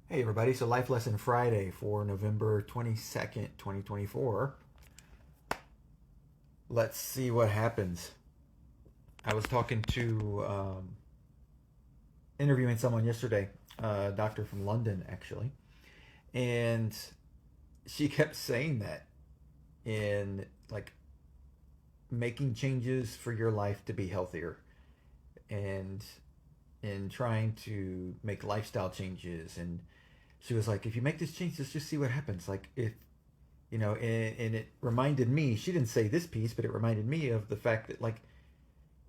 Hey everybody, so Life Lesson Friday for November 22nd, 2024. Let's see what happens. I was talking to, interviewing someone yesterday, a doctor from London actually, and she kept saying that in like making changes for your life to be healthier and in trying to make lifestyle changes. And she was like, if you make this change, let's just see what happens. Like, if and it reminded me, she didn't say this piece, but it reminded me of the fact that, like,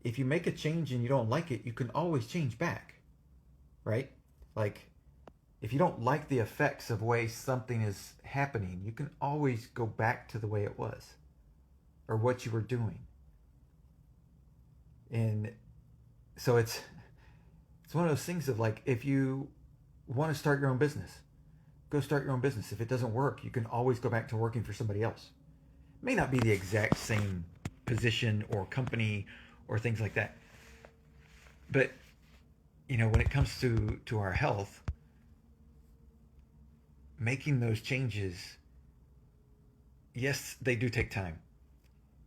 if you make a change and you don't like it, you can always change back, right? Like, if you don't like the effects of way something is happening, you can always go back to the way it was or what you were doing. And so it's one of those things of, like, if you want to start your own business, go start your own business. If it doesn't work, you can always go back to working for somebody else. It may not be the exact same position or company or things like that, but when it comes to our health, making those changes, yes, they do take time.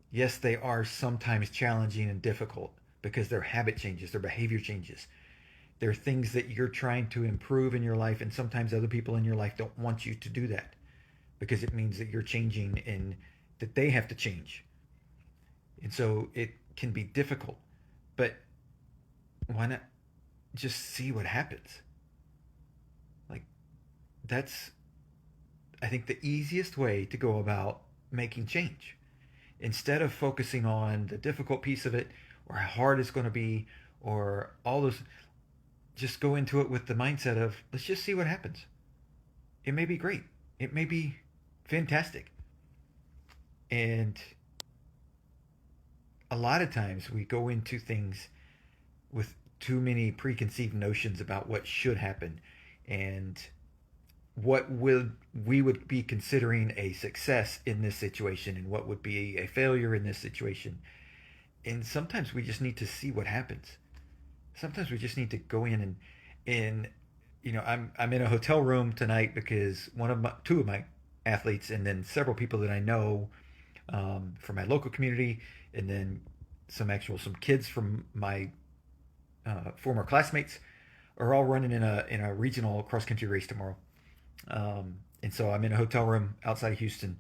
Yes, they are sometimes challenging and difficult because they're habit changes, they're behavior changes. They're things that you're trying to improve in your life, and sometimes other people in your life don't want you to do that because it means that you're changing and that they have to change. And so it can be difficult. But why not just see what happens? Like, that's, I think, the easiest way to go about making change. Instead of focusing on the difficult piece of it or how hard it's going to be or all those, just go into it with the mindset of, let's just see what happens. It may be great. It may be fantastic. And a lot of times we go into things with too many preconceived notions about what should happen and what would we would be considering a success in this situation and what would be a failure in this situation. And sometimes we just need to see what happens. Sometimes we just need to go in and I'm in a hotel room tonight because two of my athletes and then several people that I know from my local community, and then some kids from my former classmates are all running in a regional cross country race tomorrow. And so I'm in a hotel room outside of Houston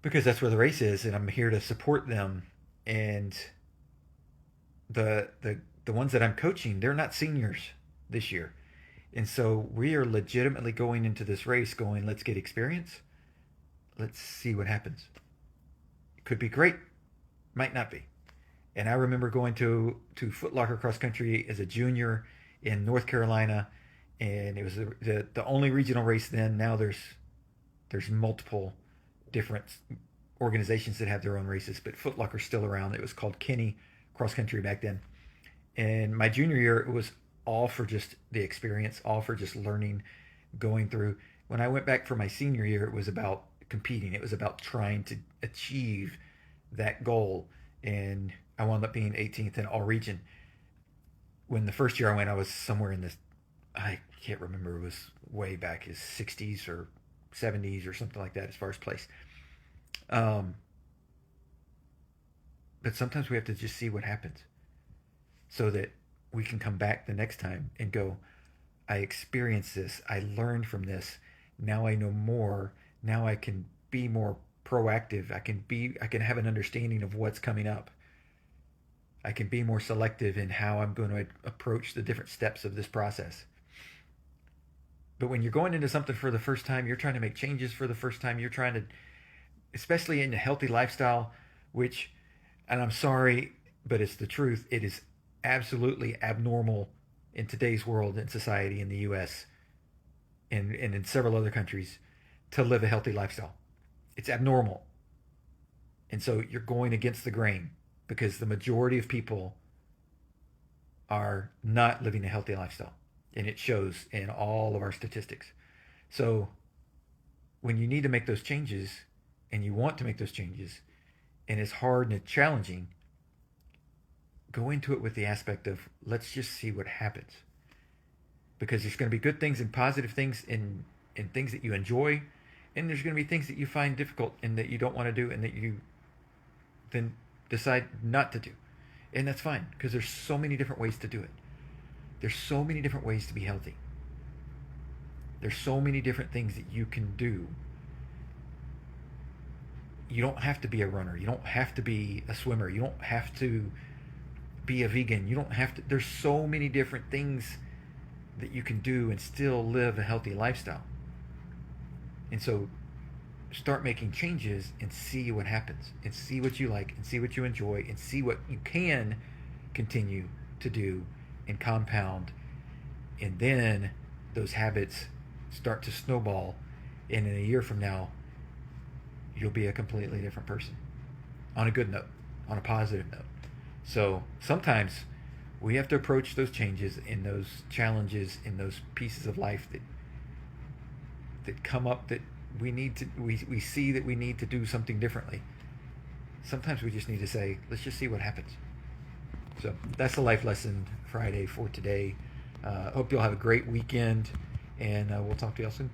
because that's where the race is, and I'm here to support them. And the ones that I'm coaching, they're not seniors this year, and so we are legitimately going into this race going, let's get experience, let's see what happens. It could be great, might not be. And I remember going to Foot Locker cross country as a junior in North Carolina, and it was the only regional race then. Now there's multiple different organizations that have their own races, but Foot Locker's still around. It was called Kenny Cross Country back then. And my junior year, it was all for just the experience, all for just learning, going through. When I went back for my senior year, it was about competing. It was about trying to achieve that goal. And I wound up being 18th in all region. When the first year I went, I was somewhere in this, I can't remember, it was way back as 60s or 70s or something like that as far as place. Um, but sometimes we have to just see what happens so that we can come back the next time and go, I experienced this, I learned from this, now I know more, now I can be more proactive, I can have an understanding of what's coming up. I can be more selective in how I'm going to approach the different steps of this process. But when you're going into something for the first time, you're trying to make changes for the first time, you're trying to, especially in a healthy lifestyle, which, and I'm sorry, but it's the truth, it is absolutely abnormal in today's world and society in the US and in several other countries to live a healthy lifestyle. It's abnormal. And so you're going against the grain because the majority of people are not living a healthy lifestyle. And it shows in all of our statistics. So when you need to make those changes and you want to make those changes and it's hard and it's challenging, go into it with the aspect of let's just see what happens. because there's going to be good things and positive things in things that you enjoy, and there's going to be things that you find difficult and that you don't want to do and that you then decide not to do. And that's fine, because there's so many different ways to do it. There's so many different ways to be healthy. There's so many different things that you can do. You don't have to be a runner. You don't have to be a swimmer. You don't have to be a vegan. You don't have to. There's so many different things that you can do and still live a healthy lifestyle. And so start making changes and see what happens, and see what you like, and see what you enjoy, and see what you can continue to do and compound. And then those habits start to snowball, and in a year from now you'll be a completely different person, on a good note, on a positive note. So sometimes we have to approach those changes and those challenges and those pieces of life that come up, that we see that we need to do something differently. Sometimes we just need to say, let's just see what happens. So that's the Life Lesson Friday for today. Hope you'll have a great weekend, and we'll talk to y'all soon.